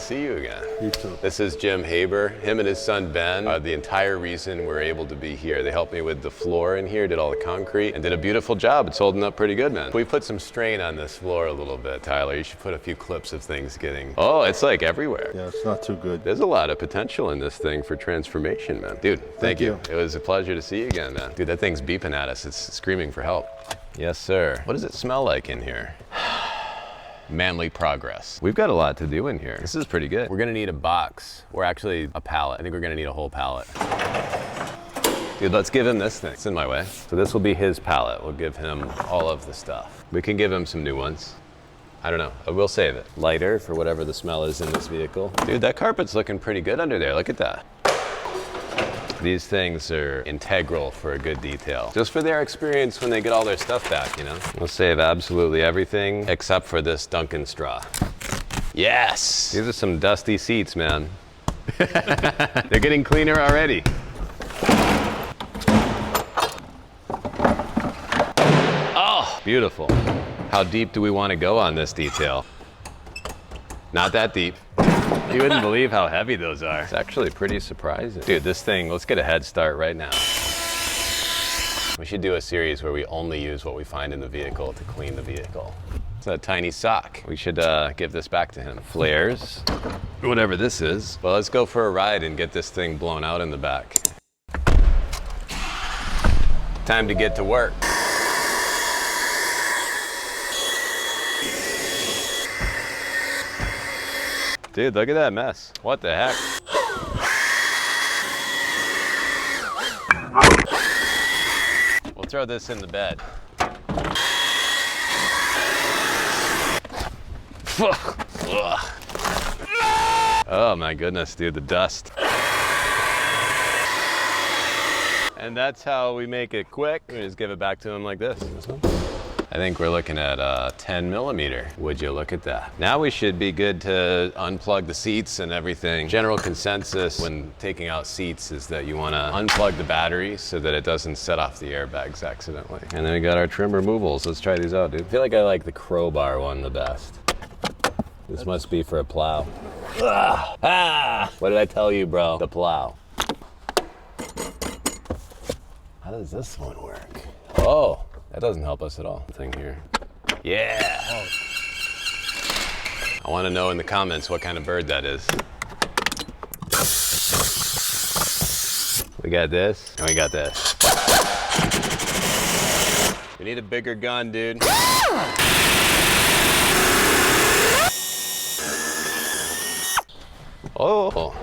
see you again. You too. This is Jim Haber. Him and his son Ben are the entire reason we're able to be here. They helped me with the floor in here, did all the concrete, and did a beautiful job. It's holding up pretty good, man. We put some strain on this floor a little bit, Tyler. You should put a few clips of things getting... Oh, it's like everywhere. Yeah, it's not too good. There's a lot of potential in this thing for transformation, man. Dude, thank you. It was a pleasure to see you again, man. Dude, that thing's beeping at us. It's screaming for help. Yes, sir. What does it smell like in here? Manly progress. We've got a lot to do in here. This is pretty good. We're gonna need a box, or actually a pallet. I think we're gonna need a whole pallet. Dude, let's give him this thing. It's in my way. So this will be his pallet. We'll give him all of the stuff. We can give him some new ones. I don't know, we'll save it. Lighter for whatever the smell is in this vehicle. Dude, that carpet's looking pretty good under there. Look at that. These things are integral for a good detail. Just for their experience when they get all their stuff back, you know? We'll save absolutely everything except for this Dunkin' straw. Yes! These are some dusty seats, man. They're getting cleaner already. Oh, beautiful. How deep do we want to go on this detail? Not that deep. You wouldn't believe how heavy those are. It's actually pretty surprising. Dude, this thing, let's get a head start right now. We should do a series where we only use what we find in the vehicle to clean the vehicle. It's a tiny sock. We should give this back to him. Flares, whatever this is. Well, let's go for a ride and get this thing blown out in the back. Time to get to work. Dude, look at that mess. What the heck? We'll throw this in the bed. Oh my goodness, dude, the dust. And that's how we make it quick. We just give it back to him like this. I think we're looking at 10 millimeter. Would you look at that? Now we should be good to unplug the seats and everything. General consensus when taking out seats is that you want to unplug the battery so that it doesn't set off the airbags accidentally. And then we got our trim removals. Let's try these out, dude. I feel like I like the crowbar one the best. This must be for a plow. Ah! What did I tell you, bro? The plow. How does this one work? Oh. That doesn't help us at all. Thing here. Yeah! Oh. I want to know in the comments what kind of bird that is. We got this, and we got this. We need a bigger gun, dude. Oh!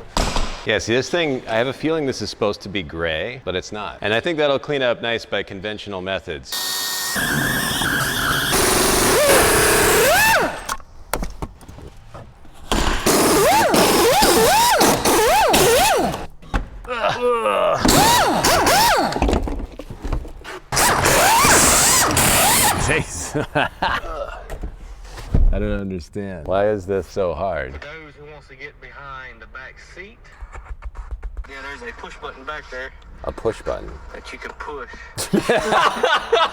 Yeah, see this thing, I have a feeling this is supposed to be gray, but it's not. And I think that'll clean up nice by conventional methods. I don't understand. Why is this so hard? For those who wants to get behind the back seat, yeah, there's a push button back there. A push button. That you can push.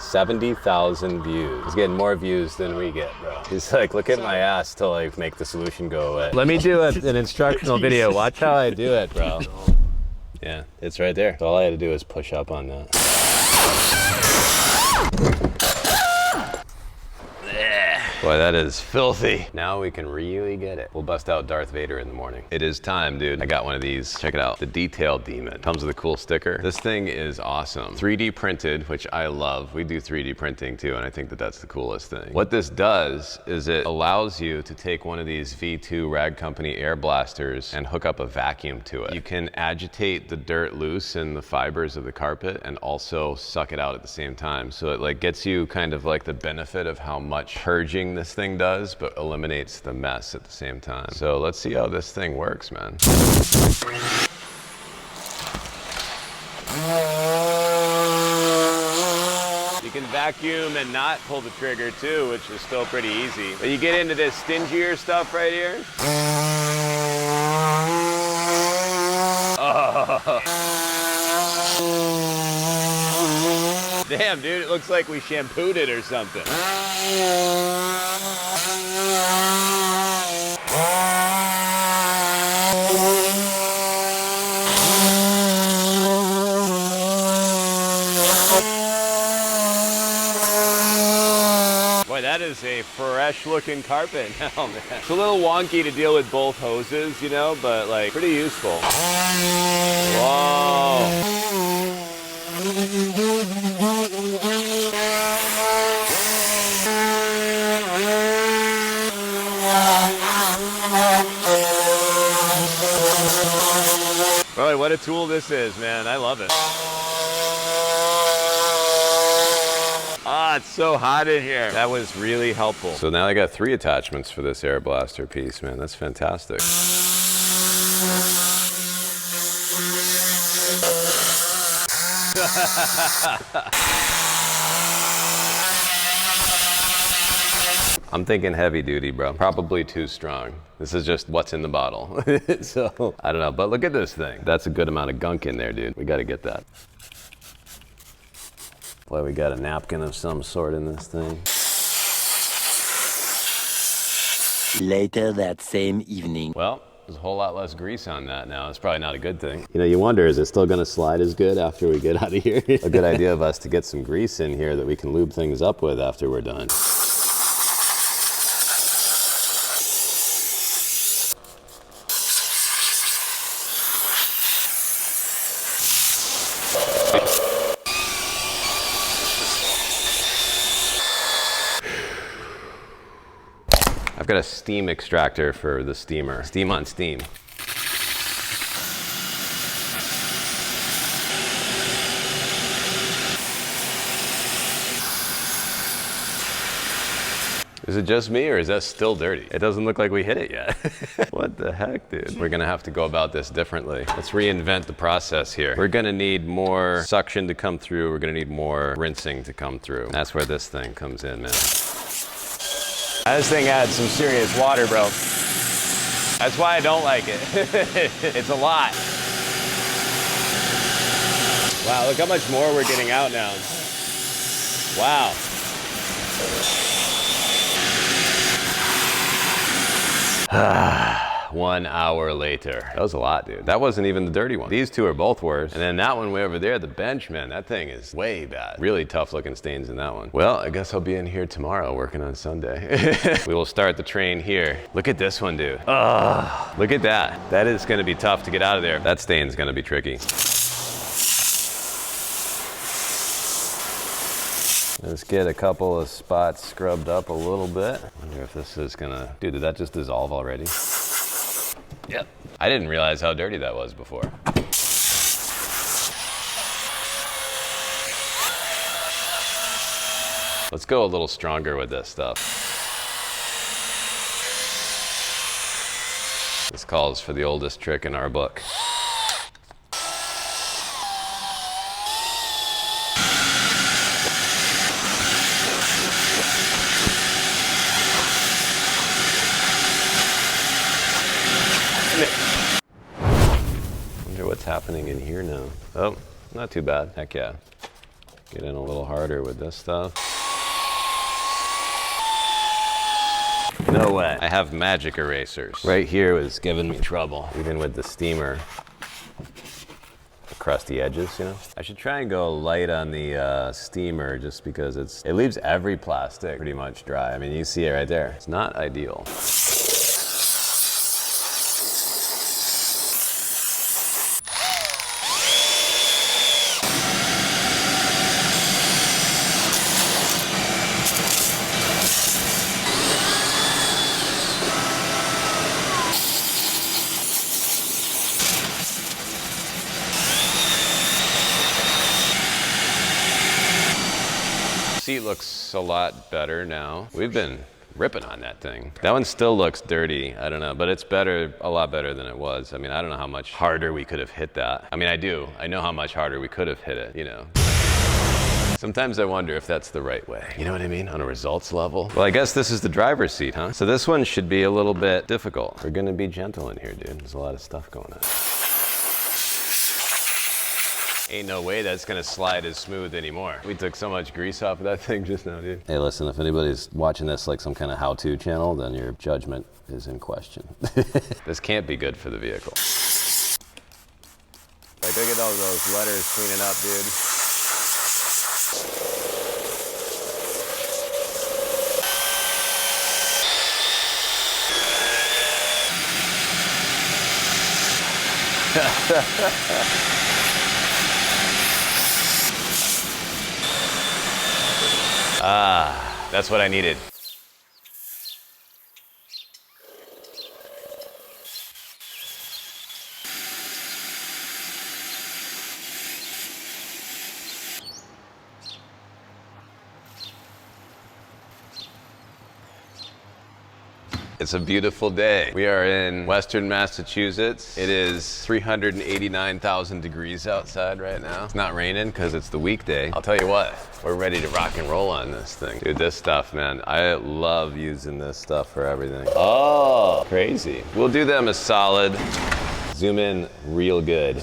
70,000 views. He's getting more views than we get, bro. He's like, look at my ass till I make the solution go away. Let me do an instructional video. Watch how I do it, bro. Yeah, it's right there. So all I had to do is push up on that. Boy, that is filthy. Now we can really get it. We'll bust out Darth Vader in the morning. It is time, dude. I got one of these. Check it out. The Detail Demon. Comes with a cool sticker. This thing is awesome. 3D printed, which I love. We do 3D printing too, and I think that that's the coolest thing. What this does is it allows you to take one of these V2 Rag Company air blasters and hook up a vacuum to it. You can agitate the dirt loose in the fibers of the carpet and also suck it out at the same time. So it like gets you kind of like the benefit of how much purging this thing does, but eliminates the mess at the same time. So let's see how this thing works, man. You can vacuum and not pull the trigger too, which is still pretty easy. But you get into this stingier stuff right here. Oh. Damn, dude, it looks like we shampooed it or something. is a fresh looking carpet now, man. It's a little wonky to deal with both hoses, you know, but like pretty useful. Whoa. Boy, what a tool this is, man. I love it. Ah, it's so hot in here. That was really helpful. So now I got 3 attachments for this air blaster piece, man. That's fantastic. I'm thinking heavy duty, bro. Probably too strong. This is just what's in the bottle. So, I don't know, but look at this thing. That's a good amount of gunk in there, dude. We gotta get that. Boy, we got a napkin of some sort in this thing. Later that same evening. Well, there's a whole lot less grease on that now. It's probably not a good thing. You know, you wonder, is it still gonna slide as good after we get out of here? A good idea of us to get some grease in here that we can lube things up with after we're done. I've got a steam extractor for the steamer. Steam on steam. Is it just me or is that still dirty? It doesn't look like we hit it yet. What the heck, dude? We're gonna have to go about this differently. Let's reinvent the process here. We're gonna need more suction to come through. We're gonna need more rinsing to come through. That's where this thing comes in, man. This thing adds some serious water, bro. That's why I don't like it. It's a lot. Wow, look how much more we're getting out now. Wow. Ah, 1 hour later. That was a lot, dude. That wasn't even the dirty one. These two are both worse. And then that one way over there, the bench, man, that thing is way bad. Really tough looking stains in that one. Well, I guess I'll be in here tomorrow working on Sunday. We will start the train here. Look at this one, dude. Oh, look at that. That is gonna be tough to get out of there. That stain's gonna be tricky. Let's get a couple of spots scrubbed up a little bit. Wonder if this is gonna, dude, did that just dissolve already? Yep. I didn't realize how dirty that was before. Let's go a little stronger with this stuff. This calls for the oldest trick in our book. What's happening in here now? Oh, not too bad. Heck yeah. Get in a little harder with this stuff. No way. I have magic erasers. Right here was giving me trouble, even with the steamer. The crusty edges, you know? I should try and go light on the steamer just because it leaves every plastic pretty much dry. I mean, you see it right there. It's not ideal. Seat looks a lot better now. We've been ripping on that thing. That one still looks dirty, I don't know, but it's better, a lot better than it was. I mean, I don't know how much harder we could have hit that. I mean, I do. I know how much harder we could have hit it, you know. Sometimes I wonder if that's the right way. You know what I mean? On a results level. Well, I guess this is the driver's seat, huh? So this one should be a little bit difficult. We're gonna be gentle in here, dude. There's a lot of stuff going on. Ain't no way that's gonna slide as smooth anymore. We took so much grease off of that thing just now, dude. Hey, listen, if anybody's watching this like some kind of how-to channel, then your judgment is in question. This can't be good for the vehicle. Like, look at all those letters cleaning up, dude. Ah, that's what I needed. It's a beautiful day. We are in Western Massachusetts. It is 389,000 degrees outside right now. It's not raining because it's the weekday. I'll tell you what, we're ready to rock and roll on this thing. Dude, this stuff, man, I love using this stuff for everything. Oh, crazy. We'll do them a solid. Zoom in real good.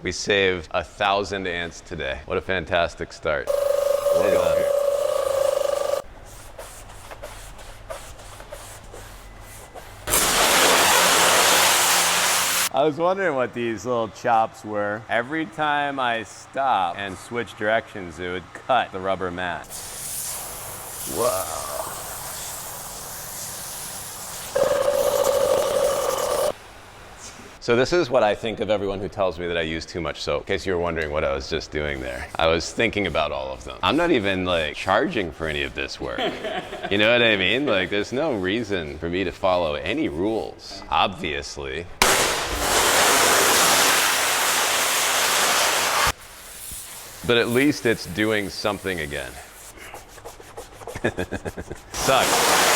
We saved 1,000 ants today. What a fantastic start. Look at that. I was wondering what these little chops were. Every time I stop and switch directions, it would cut the rubber mat. Whoa. So this is what I think of everyone who tells me that I use too much soap. In case you were wondering what I was just doing there. I was thinking about all of them. I'm not even like charging for any of this work. You know what I mean? Like there's no reason for me to follow any rules, obviously. But at least it's doing something again. Sucks.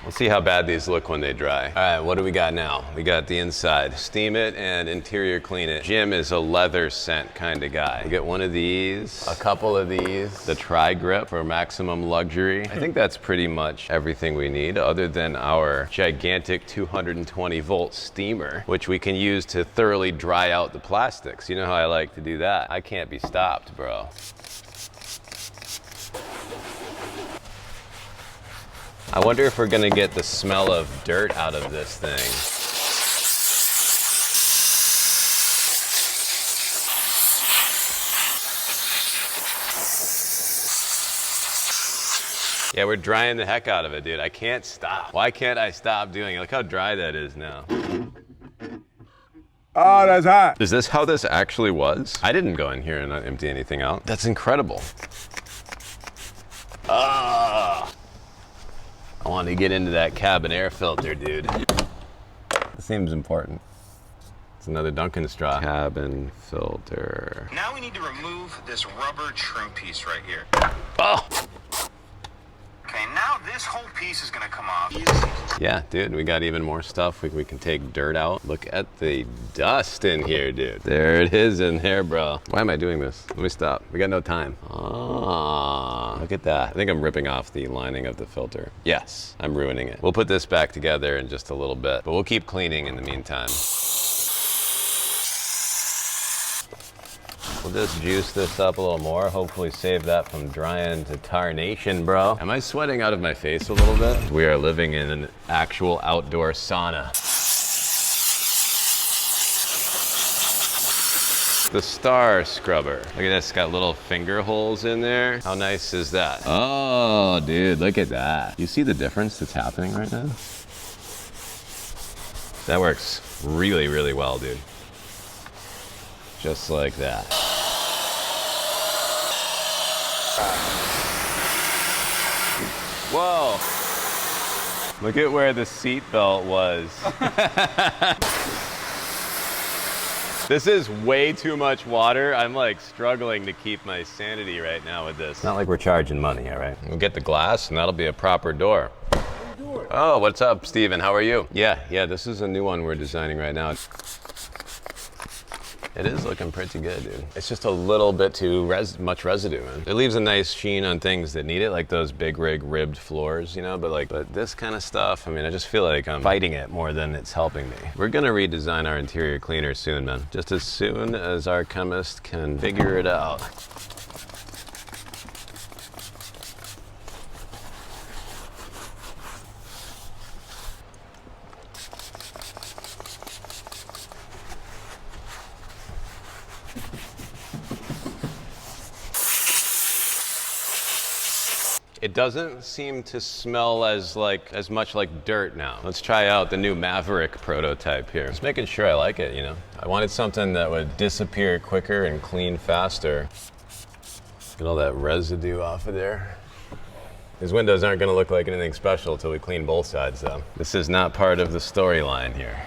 We'll see how bad these look when they dry. All right, what do we got now? We got the inside. Steam it and interior clean it. Jim is a leather scent kind of guy. You get one of these, a couple of these, the tri-grip for maximum luxury. I think that's pretty much everything we need other than our gigantic 220 volt steamer, which we can use to thoroughly dry out the plastics. You know how I like to do that. I can't be stopped, bro. I wonder if we're gonna get the smell of dirt out of this thing. Yeah, we're drying the heck out of it, dude. I can't stop. Why can't I stop doing it? Look how dry that is now. Oh, that's hot. Is this how this actually was? I didn't go in here and not empty anything out. That's incredible. Ah. I want to get into that cabin air filter, dude. This seems important. It's another Dunkin' straw. Cabin filter. Now we need to remove this rubber trim piece right here. Oh! Okay, now this whole piece is gonna come off. Yeah, dude, we got even more stuff. We can take dirt out. Look at the dust in here, dude. There it is in there, bro. Why am I doing this? Let me stop. We got no time. Ah, look at that. I think I'm ripping off the lining of the filter. Yes, I'm ruining it. We'll put this back together in just a little bit, but we'll keep cleaning in the meantime. We'll just juice this up a little more, hopefully save that from drying to tarnation, bro. Am I sweating out of my face a little bit? We are living in an actual outdoor sauna. The Star Scrubber. Look at this, it's got little finger holes in there. How nice is that? Oh, dude, look at that. You see the difference that's happening right now? That works really, really well, dude. Just like that. Whoa. Look at where the seat belt was. This is way too much water. I'm like struggling to keep my sanity right now with this. Not like we're charging money, all right? We'll get the glass and that'll be a proper door. Oh, what's up, Steven? How are you? Yeah, this is a new one we're designing right now. It is looking pretty good, dude. It's just a little bit too much residue, man. It leaves a nice sheen on things that need it, like those big rig ribbed floors, you know, but this kind of stuff, I mean, I just feel like I'm fighting it more than it's helping me. We're gonna redesign our interior cleaner soon, man. Just as soon as our chemist can figure it out. It doesn't seem to smell as much like dirt now. Let's try out the new Maverick prototype here. Just making sure I like it, you know. I wanted something that would disappear quicker and clean faster. Get all that residue off of there. These windows aren't gonna look like anything special until we clean both sides though. This is not part of the storyline here.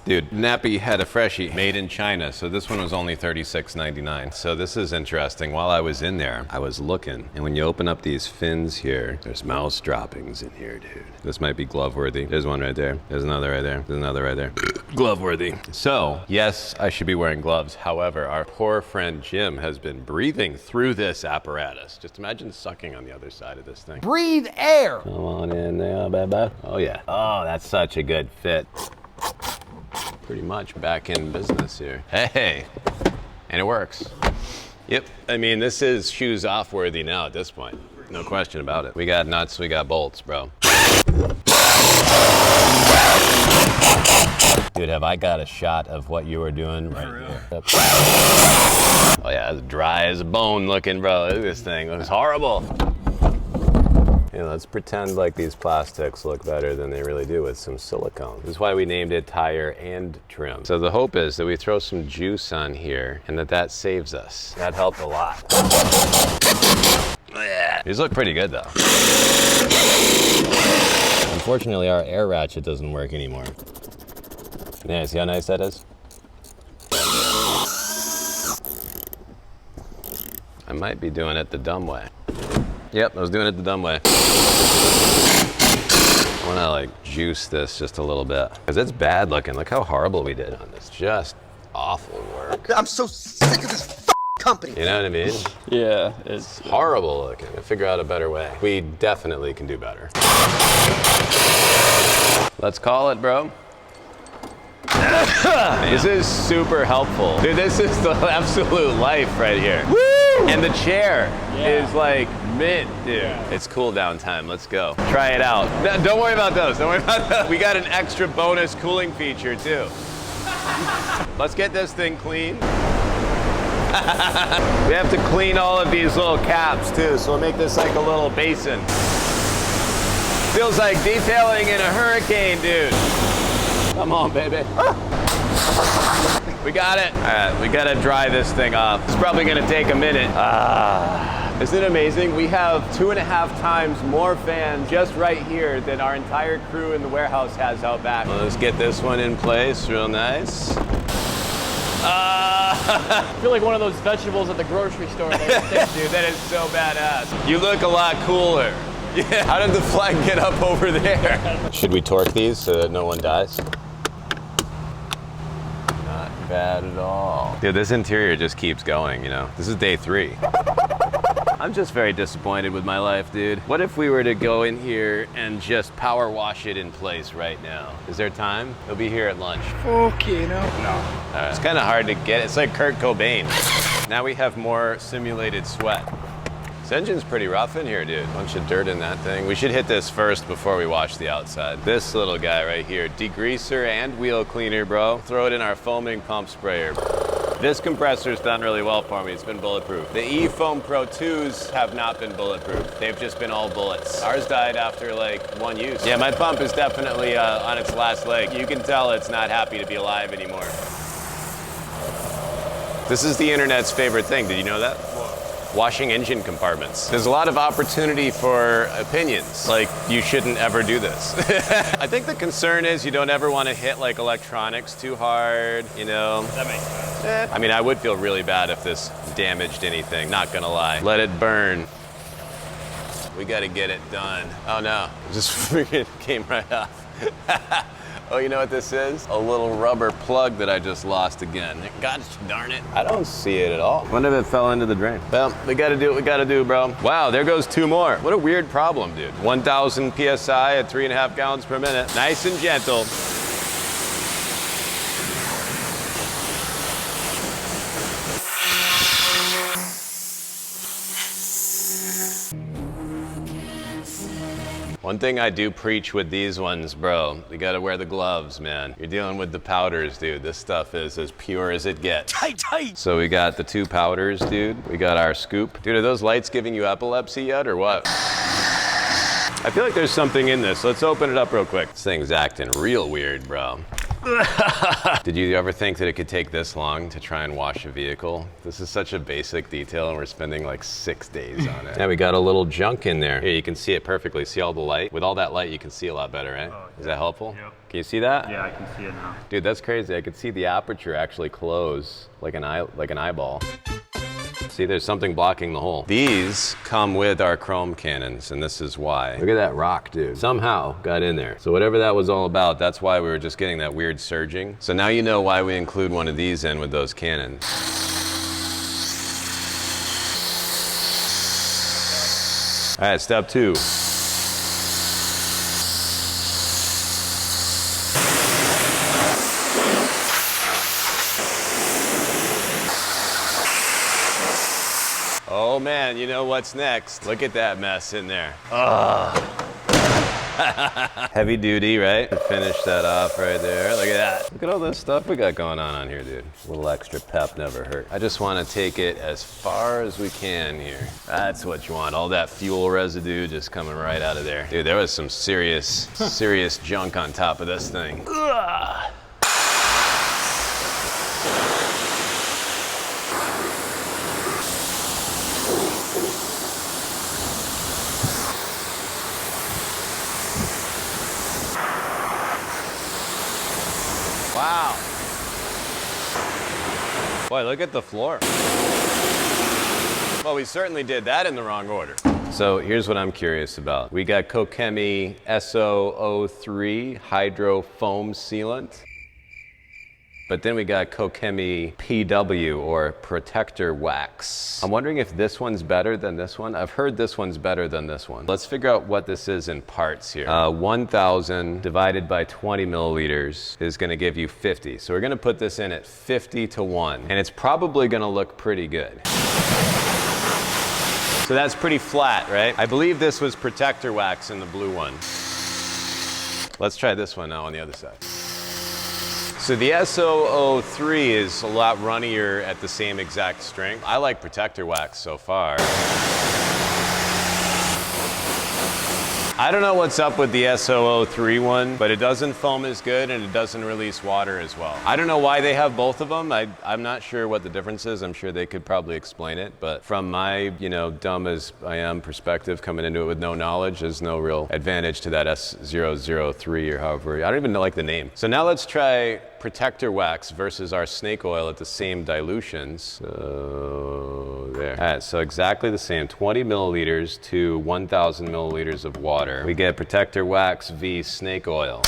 Dude, Nappy had a freshie made in China, so this one was only $36.99. So this is interesting. While I was in there, I was looking, and when you open up these fins here, there's mouse droppings in here, dude. This might be glove worthy. There's one right there. There's another right there. There's another right there. Glove worthy. So, yes, I should be wearing gloves. However, our poor friend Jim has been breathing through this apparatus. Just imagine sucking on the other side of this thing. Breathe air. Come on in there, baby. Oh yeah. Oh, that's such a good fit. Pretty much back in business here. Hey, and it works. Yep, I mean, this is shoes off worthy now at this point. No question about it. We got nuts, we got bolts, bro. Dude, have I got a shot of what you were doing right here? Oh yeah, it's dry as a bone looking, bro. Look at this thing, it looks horrible. You know, let's pretend like these plastics look better than they really do with some silicone. This is why we named it tire and trim. So the hope is that we throw some juice on here and that saves us. That helped a lot. These look pretty good though. Unfortunately, our air ratchet doesn't work anymore. Yeah, see how nice that is? I might be doing it the dumb way. Yep, I was doing it the dumb way. I want to like juice this just a little bit because it's bad looking. Look how horrible we did on this. Just awful work. I'm so sick of this company. You know what I mean? Yeah, it's Horrible looking. I figure out a better way. We definitely can do better. Let's call it, bro. This is super helpful. Dude, this is the absolute life right here. Woo! And the chair is like mint, dude. Yeah. It's cool down time. Let's go. Try it out. No, don't worry about those. Don't worry about those. We got an extra bonus cooling feature too. Let's get this thing clean. We have to clean all of these little caps too, so we'll make this like a little basin. Feels like detailing in a hurricane, dude. Come on, baby. We got it. All right, we gotta dry this thing off. It's probably gonna take a minute. Isn't it amazing? We have 2.5 times more fans just right here than our entire crew in the warehouse has out back. Well, let's get this one in place, real nice. I feel like one of those vegetables at the grocery store. Dude, that is so badass. You look a lot cooler. Yeah. How did the flag get up over there? Should we torque these so that no one dies? Not bad at all. Dude, this interior just keeps going, you know? This is day 3. I'm just very disappointed with my life, dude. What if we were to go in here and just power wash it in place right now? Is there time? He'll be here at lunch. Okay, no. It's kind of hard to get. It's like Kurt Cobain. Now we have more simulated sweat. This engine's pretty rough in here, dude. Bunch of dirt in that thing. We should hit this first before we wash the outside. This little guy right here, degreaser and wheel cleaner, bro. Throw it in our foaming pump sprayer. This compressor's done really well for me. It's been bulletproof. The E-Foam Pro 2s have not been bulletproof. They've just been all bullets. Ours died after like 1 use. Yeah, my pump is definitely on its last leg. You can tell it's not happy to be alive anymore. This is the internet's favorite thing. Did you know that? Washing engine compartments. There's a lot of opportunity for opinions, like you shouldn't ever do this. I think the concern is you don't ever want to hit like electronics too hard, you know? That makes sense. I mean, I would feel really bad if this damaged anything, not gonna lie. Let it burn. We gotta get it done. Oh no, it just freaking came right off. Oh, you know what this is? A little rubber plug that I just lost again. God darn it. I don't see it at all. Wonder if it fell into the drain. Well, we gotta do what we gotta do, bro. Wow, there goes 2 more. What a weird problem, dude. 1,000 PSI at 3.5 gallons per minute. Nice and gentle. One thing I do preach with these ones, bro, you gotta wear the gloves, man. You're dealing with the powders, dude. This stuff is as pure as it gets. Tight. So we got the 2 powders, dude. We got our scoop. Dude, are those lights giving you epilepsy yet, or what? I feel like there's something in this. Let's open it up real quick. This thing's acting real weird, bro. Did you ever think that it could take this long to try and wash a vehicle? This is such a basic detail and we're spending like 6 days on it. Yeah, we got a little junk in there. Here, you can see it perfectly. See all the light? With all that light, you can see a lot better, right? Oh, yeah. Is that helpful? Yep. Can you see that? Yeah, I can see it now. Dude, that's crazy. I could see the aperture actually close like an eyeball. See, there's something blocking the hole. These come with our chrome cannons, and this is why. Look at that rock, dude. Somehow got in there. So whatever that was all about, that's why we were just getting that weird surging. So now you know why we include one of these in with those cannons. All right, step 2. Oh man, you know what's next? Look at that mess in there. Heavy duty, right? Finish that off right there. Look at that. Look at all this stuff we got going on here, dude. A little extra pep never hurt. I just want to take it as far as we can here. That's what you want. All that fuel residue just coming right out of there. Dude, there was some serious junk on top of this thing. Ugh. Wow. Boy, look at the floor. Well, we certainly did that in the wrong order. So here's what I'm curious about. We got Chem-X SO03 hydro foam sealant. But then we got Chem-X PW, or protector wax. I'm wondering if this one's better than this one. I've heard this one's better than this one. Let's figure out what this is in parts here. 1,000 divided by 20 milliliters is gonna give you 50. So we're gonna put this in at 50 to 1, and it's probably gonna look pretty good. So that's pretty flat, right? I believe this was protector wax in the blue one. Let's try this one now on the other side. So the SO03 is a lot runnier at the same exact strength. I like protector wax so far. I don't know what's up with the SO03 one, but it doesn't foam as good and it doesn't release water as well. I don't know why they have both of them. I'm not sure what the difference is. I'm sure they could probably explain it, but from my, dumb as I am perspective coming into it with no knowledge, there's no real advantage to that S003 or however. I don't even know like the name. So now let's try protector wax versus our snake oil at the same dilutions. So there. All right, so exactly the same, 20 milliliters to 1,000 milliliters of water. We get protector wax v snake oil.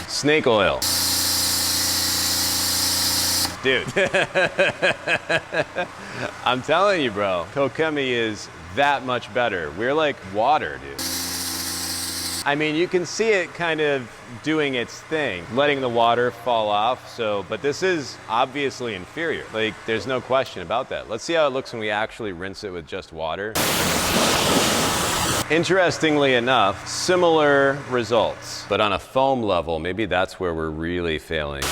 Snake oil. Dude. I'm telling you, bro, Chem-X is that much better. We're like water, dude. I mean, you can see it kind of doing its thing, letting the water fall off, but this is obviously inferior. Like, there's no question about that. Let's see how it looks when we actually rinse it with just water. Interestingly enough, similar results, but on a foam level, maybe that's where we're really failing.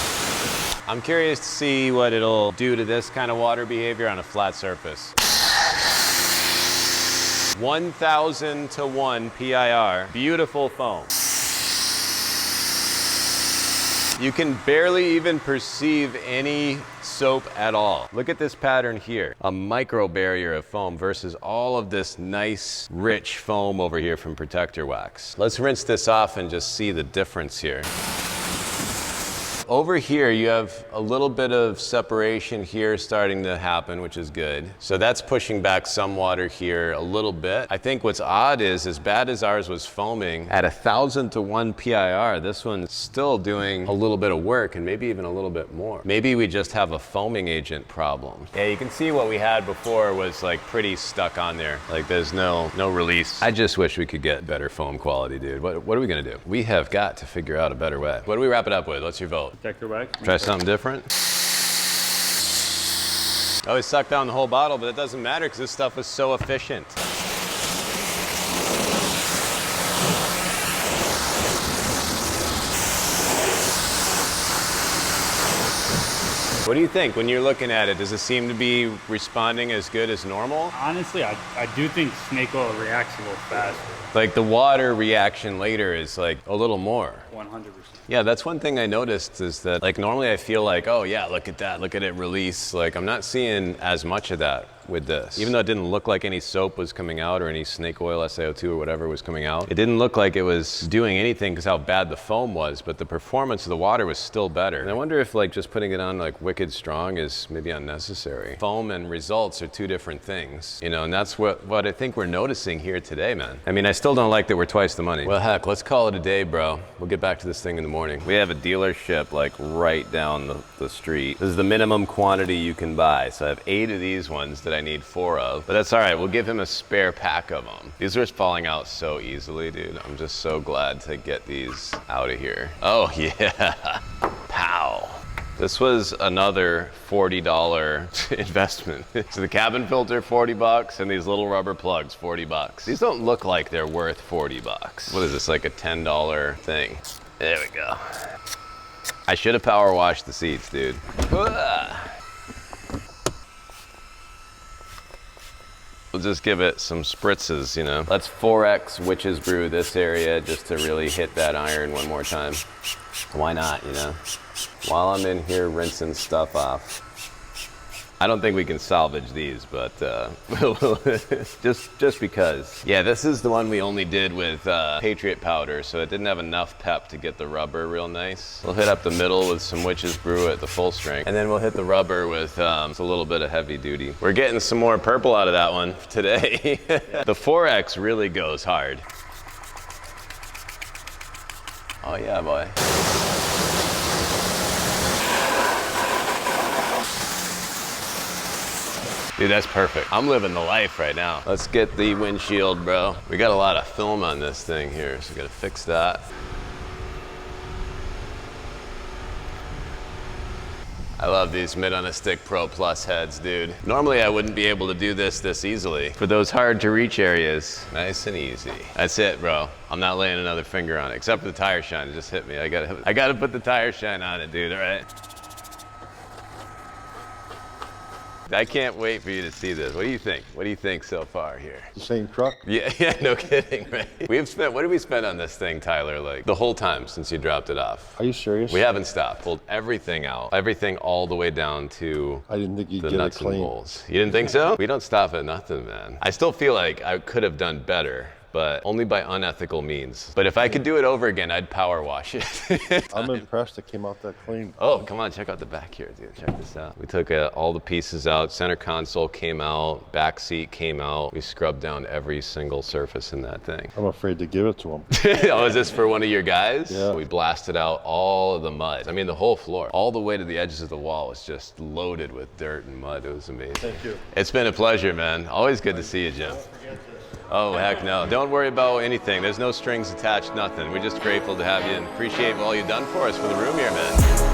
I'm curious to see what it'll do to this kind of water behavior on a flat surface. 1,000 to 1 PIR, beautiful foam. You can barely even perceive any soap at all. Look at this pattern here, a micro barrier of foam versus all of this nice, rich foam over here from protector wax. Let's rinse this off and just see the difference here. Over here, you have a little bit of separation here starting to happen, which is good. So that's pushing back some water here a little bit. I think what's odd is, as bad as ours was foaming, at 1,000 to 1 PIR, this one's still doing a little bit of work and maybe even a little bit more. Maybe we just have a foaming agent problem. Yeah, you can see what we had before was like pretty stuck on there. Like there's no release. I just wish we could get better foam quality, dude. What are we gonna do? We have got to figure out a better way. What do we wrap it up with? What's your vote? Protector wax. Try something different. I always suck down the whole bottle, but it doesn't matter because this stuff is so efficient. What do you think when you're looking at it? Does it seem to be responding as good as normal? Honestly, I do think snake oil reacts a little faster. Like the water reaction later is like a little more. 100%. Yeah, that's one thing I noticed is that like normally I feel like, oh yeah, look at that, look at it release. Like I'm not seeing as much of that with this. Even though it didn't look like any soap was coming out or any snake oil, SiO2 or whatever was coming out, it didn't look like it was doing anything because how bad the foam was, but the performance of the water was still better. And I wonder if like just putting it on like wicked strong is maybe unnecessary. Foam and results are two different things, you know, and that's what I think we're noticing here today, man. I mean, I still don't like that we're twice the money. Well, heck, let's call it a day, bro. We'll get back to this thing in the morning. We have a dealership like right down the street. This is the minimum quantity you can buy. So I have 8 of these ones that I need 4 of, but that's all right. We'll give him a spare pack of them. These are falling out so easily, dude. I'm just so glad to get these out of here. Oh yeah, pow. This was another $40 investment. So the cabin filter, $40, and these little rubber plugs, $40. These don't look like they're worth $40. What is this, like a $10 thing? There we go. I should have power washed the seats, dude. We'll just give it some spritzes, you know. Let's 4X witch's brew this area just to really hit that iron one more time. Why not, you know? While I'm in here rinsing stuff off. I don't think we can salvage these, but just because. Yeah, this is the one we only did with Patriot powder, so it didn't have enough pep to get the rubber real nice. We'll hit up the middle with some witch's brew at the full strength, and then we'll hit the rubber with a little bit of heavy duty. We're getting some more purple out of that one today. The 4X really goes hard. Oh yeah, boy. Dude, that's perfect. I'm living the life right now. Let's get the windshield, bro. We got a lot of film on this thing here, so we gotta fix that. I love these Mid on a Stick Pro Plus heads, dude. Normally I wouldn't be able to do this easily. For those hard to reach areas, nice and easy. That's it, bro. I'm not laying another finger on it, except for the tire shine. It just hit me. I gotta put the tire shine on it, dude, all right? I can't wait for you to see this. What do you think? What do you think so far here? The same truck? Yeah, no kidding, right? What did we spend on this thing, Tyler, like the whole time since you dropped it off? Are you serious? We haven't stopped. Pulled everything out. Everything all the way down to I didn't think you'd the get nuts it clean. and bolts. You didn't think so? We don't stop at nothing, man. I still feel like I could have done better, but only by unethical means. But if I could do it over again, I'd power wash it. I'm impressed it came out that clean. Oh, come on, check out the back here, dude. Check this out. We took all the pieces out. Center console came out. Back seat came out. We scrubbed down every single surface in that thing. I'm afraid to give it to him. Oh, is this for one of your guys? Yeah. We blasted out all of the mud. I mean, the whole floor. All the way to the edges of the wall was just loaded with dirt and mud. It was amazing. Thank you. It's been a pleasure, man. Always good to see you, Jim. Oh, heck no. Don't worry about anything. There's no strings attached, nothing. We're just grateful to have you and appreciate all you've done for us for the room here, man.